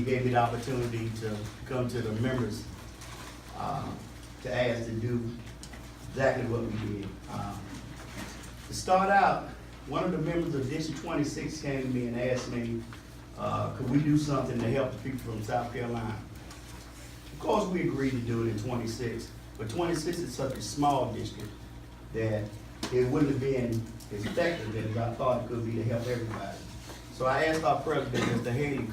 he gave me the opportunity to come to the members to ask to do exactly what we did. To start out, one of the members of District 26 came to me and asked me, could we do something to help the people from South Carolina? Of course, we agreed to do it in 26, but 26 is such a small district that it wouldn't have been as effective as I thought it could be to help everybody. So I asked our president, Mr. Haley,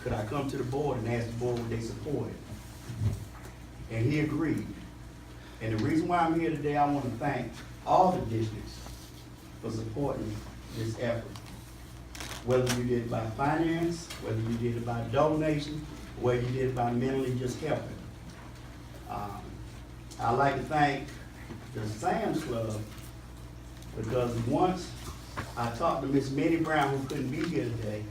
could I come to the board and ask the board would they support it? And he agreed. And the reason why I'm here today, I want to thank all the districts for supporting this effort. Whether you did it by finance, whether you did it by donation, whether you did it by mentally just helping. I'd like to thank the SEANC Club, because once I talked to Miss Minnie Brown, who couldn't be here today,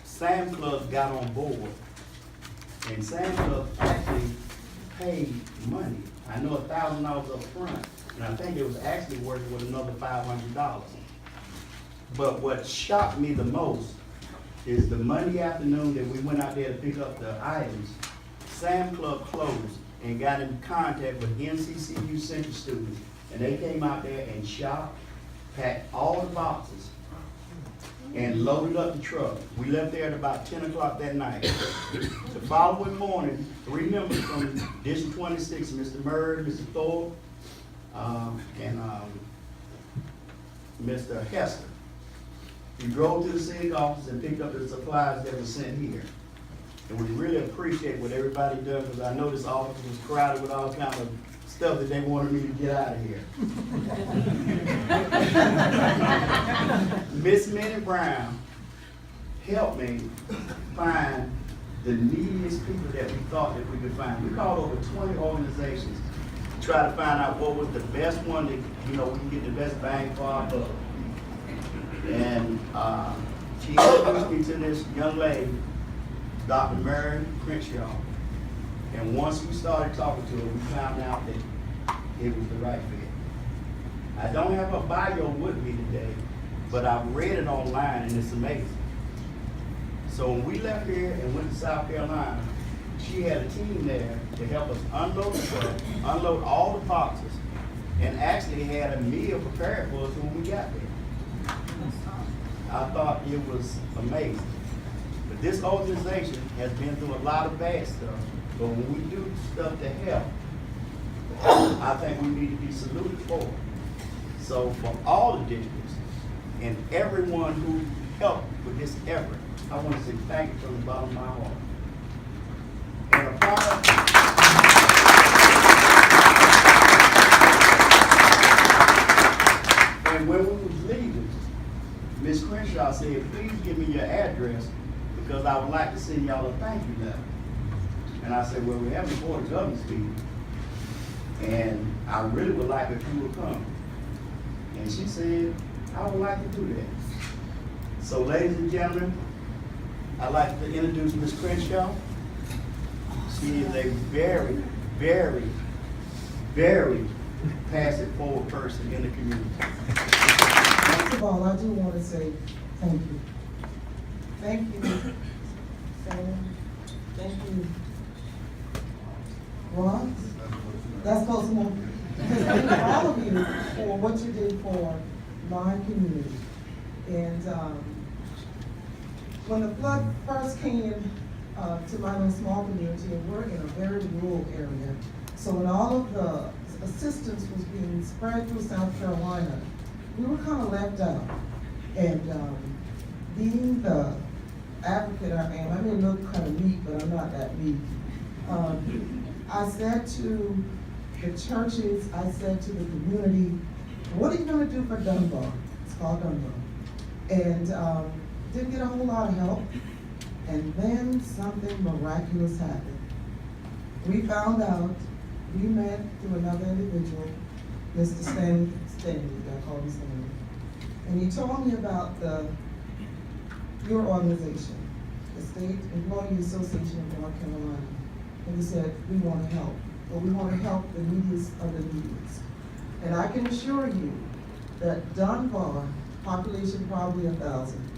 SEANC Club got on board, and SEANC Club actually paid money. I know $1,000 up front, and I think it was actually working with another $500. But what shocked me the most is the Monday afternoon that we went out there to pick up the items, SEANC Club closed and got in contact with NCCU Central students, and they came out there and shopped, packed all the boxes, and loaded up the truck. We left there at about 10 o'clock that night. The following morning, 3 members from District 26, Mr. Murray, Mr. Thorpe, and Mr. Hester, we drove to the city office and picked up the supplies that were sent here. And we really appreciate what everybody does, because I know this office was crowded with all kinds of stuff that they wanted me to get out of here. Miss Minnie Brown helped me find the neediest people that we thought that we could find. We called over 20 organizations to try to find out what was the best one that, we can get the best bang for our buck. And she introduced me to this young lady, Dr. Mary Crenshaw. And once we started talking to her, we found out that it was the right fit. I don't have her bio with me today, but I read it online and it's amazing. So when we left here and went to South Carolina, she had a team there to help us unload the truck, unload all the boxes, and actually had a meal prepared for us when we got there. I thought it was amazing. But this organization has been through a lot of bad stuff, but when we do stuff to help, I think we need to be saluted for it. So for all the districts and everyone who helped with this effort, I want to say thank you from the bottom of my heart. And a part and when we was leaving, Ms. Crenshaw said, please give me your address because I would like to send y'all a thank you letter. And I said, well, we're having a Board of Governors meeting, and I really would like if you would come. And she said, I would like to do that. So ladies and gentlemen, I'd like to introduce Ms. Crenshaw. She is a very, very, very passive forward person in the community. First of all, I do want to say thank you. Thank you, Sam. Thank you, Ron. That's close enough. Thank all of you for what you did for my community. And when the flood first came to my little small community, and we're in a very rural area, so when all of the assistance was being spread through South Carolina, we were kind of left out. And being the advocate I am, I may look kind of meek, but I'm not that meek. I said to the churches, I said to the community, what are you going to do for Dunbar? It's called Dunbar. And didn't get a whole lot of help. And then something miraculous happened. We found out, we met through another individual, Mr. Stanley, I call him Stanley. And he told me about your organization, the State Employee Association of North Carolina. And he said, we want to help, but we want to help the neediest of the neediest. And I can assure you that Dunbar, population probably 1,000,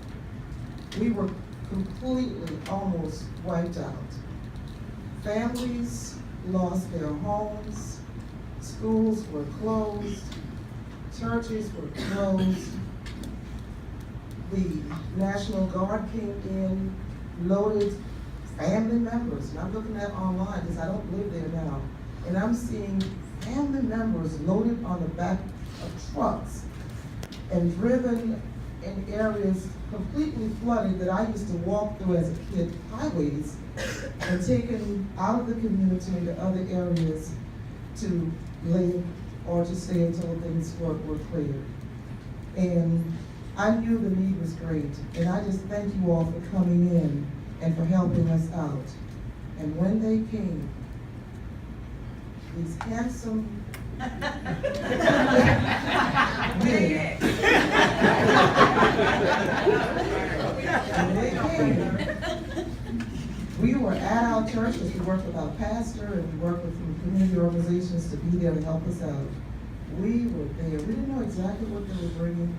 we were completely almost wiped out. Families lost their homes, schools were closed, churches were closed. The National Guard came in, loaded family members, and I'm looking at online because I don't live there now, and I'm seeing family members loaded on the back of trucks and driven in areas completely flooded that I used to walk through as a kid, highways, and taken out of the community into other areas to live or to stay until things were clear. And I knew the need was great, and I just thank you all for coming in and for helping us out. And when they came, these handsome men, when they came, we were at our church, as we worked with our pastor, and we worked with some community organizations to be there to help us out. We were there. We didn't know exactly what they were bringing,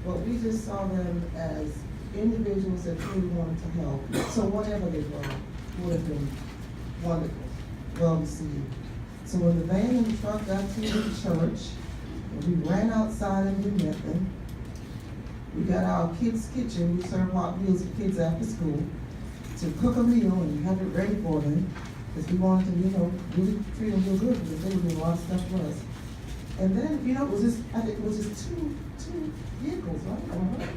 but we just saw them as individuals that really wanted to help. So whatever they brought would have been wonderful, well received. So when the van and the truck got to the church, and we ran outside and we met them. We got our kids' kitchen. We serve hot meals for kids after school to cook a meal and have it ready for them, because we wanted to, really treat them real good, because they were doing a lot of stuff for us. And then, it was just, I think it was just two vehicles, right?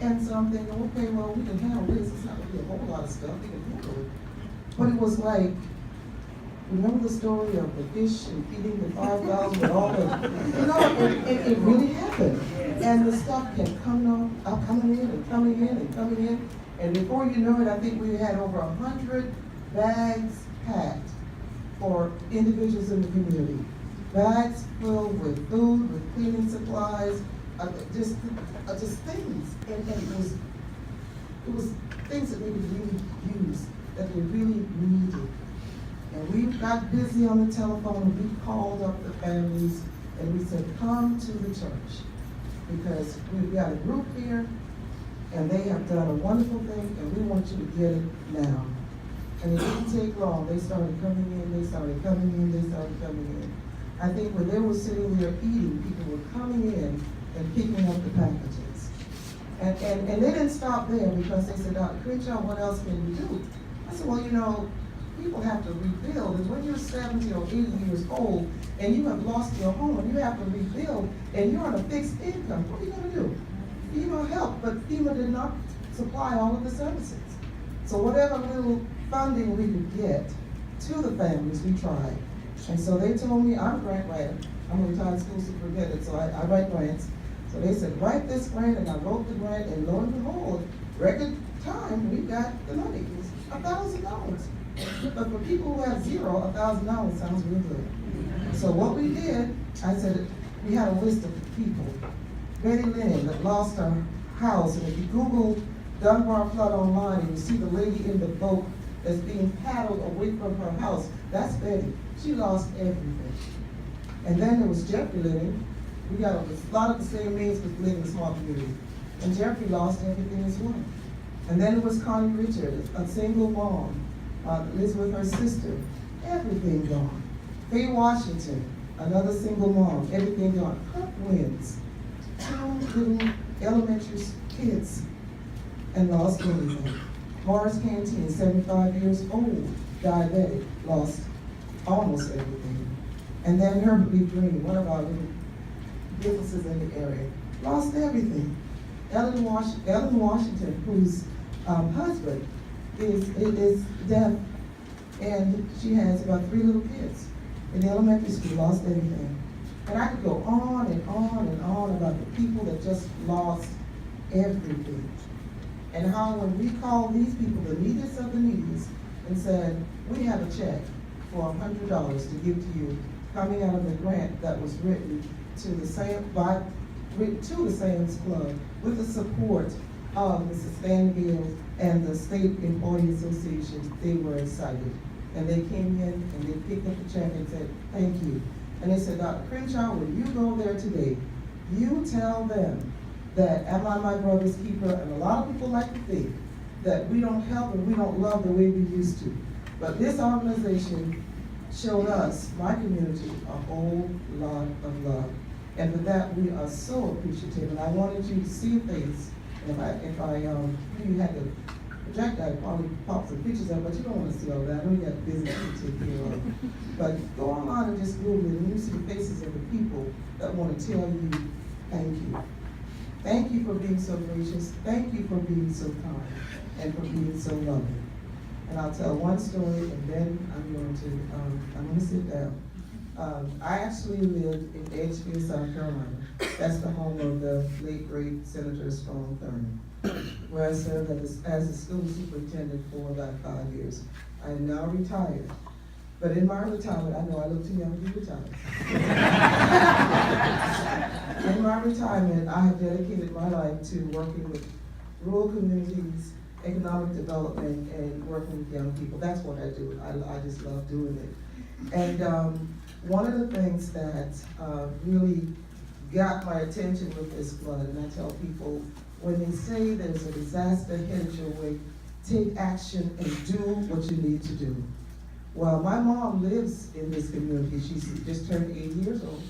And so I'm thinking, okay, well, we can handle this. It's not really a whole lot of stuff. We can handle it. But it was like, remember the story of the fish and feeding the 5,000 with all the, it really happened. And the stuff kept coming in and coming in and coming in. And before you know it, I think we had over 100 bags packed for individuals in the community. Bags filled with food, with cleaning supplies, just things. And it was things that they could really use, that they really needed. And we got busy on the telephone, and we called up the families, and we said, come to the church, because we've got a group here, and they have done a wonderful thing, and we want you to get it now. And it didn't take long. They started coming in, they started coming in, they started coming in. I think when they were sitting there eating, people were coming in and picking up the packages. And they didn't stop there, because they said, Dr. Crenshaw, what else can we do? I said, well, people have to rebuild. And when you're 70 or 80 years old and you have lost your home and you have to rebuild and you're on a fixed income, what are you going to do? FEMA helped, but FEMA did not supply all of the services. So whatever little funding we could get to the families, we tried. And so they told me, I'm a grant writer. I'm a retired school superintendent, so I write grants. So they said, write this grant, and I wrote the grant, and lo and behold, record time, we got the money. It was $1,000. But for people who have zero, $1,000 sounds real good. So what we did, I said, we had a list of people. Betty Lynn that lost her house, and if you Google Dunbar flood online and you see the lady in the boat that's being paddled away from her house, that's Betty. She lost everything. And then there was Jeffrey living. We got a lot of the same names but live in a small community. And Jeffrey lost everything as well. And then it was Connie Richard, a single mom, lives with her sister, everything gone. Faye Washington, another single mom, everything gone. Kirk Wins, 2 little elementary kids, and lost everything. Horace Canteen, 75 years old, diabetic, lost almost everything. And then Herbert B. Green, one of our little businesses in the area, lost everything. Ellen Washington, whose husband is deaf, and she has about 3 little kids in the elementary school, lost everything. And I could go on and on and on about the people that just lost everything. And how when we called these people the neediest of the neediest and said, we have a check for $100 to give to you, coming out of the grant that was written to the SEANC Club with the support of Mrs. Stanfield and the State Employee Association, they were excited. And they came in and they picked up the check and said, thank you. And they said, Dr. Crenshaw, when you go there today, you tell them that am I my brother's keeper? And a lot of people like to think that we don't help and we don't love the way we used to. But this organization showed us, my community, a whole lot of love. And for that, we are so appreciative. And I wanted you to see a face. And you had to project that, probably pop some pictures up, but you don't want to see all that. I know you got business to take care of. But go online and just Google it, and you see the faces of the people that want to tell you, thank you. Thank you for being so gracious. Thank you for being so kind and for being so loving. And I'll tell one story, and then I'm going to sit down. I actually lived in Edgefield, South Carolina. That's the home of the late great Senator Strong Thurman, where I served as a school superintendent for about 5 years. I am now retired. But in my retirement, I know I look too young to be retired. In my retirement, I have dedicated my life to working with rural communities, economic development, and working with young people. That's what I do. I just love doing it. And one of the things that really got my attention with this flood, and I tell people, when they say there's a disaster headed your way, take action and do what you need to do. Well, my mom lives in this community. She's just turned 80 years old.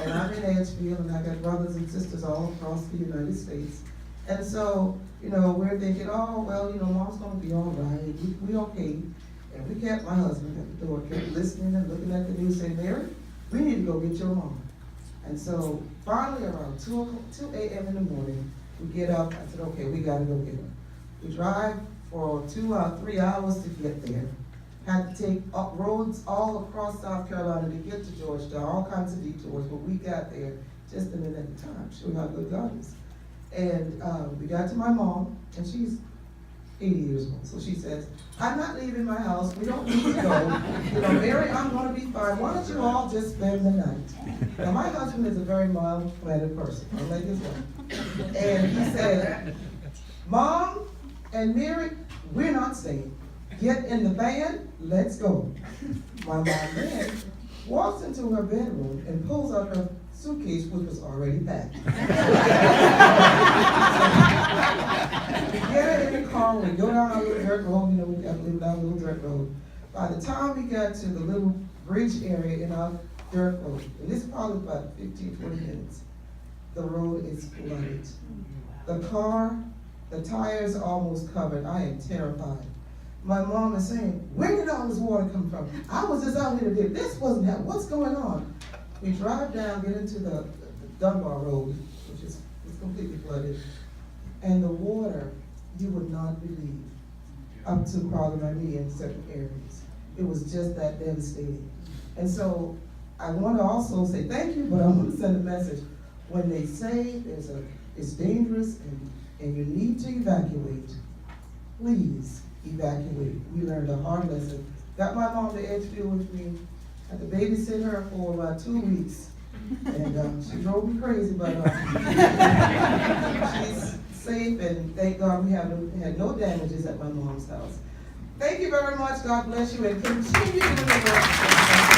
And I'm in Edgefield, and I got brothers and sisters all across the United States. And so, we're thinking, oh, well, mom's gonna be all right, we okay. And we kept, my husband at the door, kept listening and looking at the news, saying, Mary, we need to go get your mom. And so finally around 2 a.m. in the morning, we get up. I said, okay, we gotta go get her. We drive for 2 or 3 hours to get there. Had to take up roads all across South Carolina to get to Georgetown, all kinds of detours, but we got there just a minute at a time, showing how good God is. And we got to my mom, and she's 80 years old. So she says, I'm not leaving my house. We don't need to go. Mary, I'm going to be fine. Why don't you all just spend the night? Now, my husband is a very mild-mannered person. I'm like his wife. And he said, Mom and Mary, we're not staying. Get in the van, let's go. My mom then walks into her bedroom and pulls out her suitcase, which was already packed. We get her in the car, we go down a little dirt road, we got to live down a little dirt road. By the time we got to the little bridge area in our dirt road, and this is probably about 15, 20 minutes, the road is flooded. The car, the tires almost covered. I am terrified. My mom is saying, where did all this water come from? I was just out here today. This wasn't happening. What's going on? We drive down, get into the Dunbar Road, which is completely flooded. And the water, you would not believe, up to probably my knee in certain areas. It was just that devastating. And so I want to also say thank you, but I want to send a message. When they say it's dangerous and you need to evacuate, please evacuate. We learned a hard lesson. Got my mom to Edgefield with me. Had to babysit her for about 2 weeks. And she drove me crazy, but she's safe, and thank God we had no damages at my mom's house. Thank you very much. God bless you, and continue to live.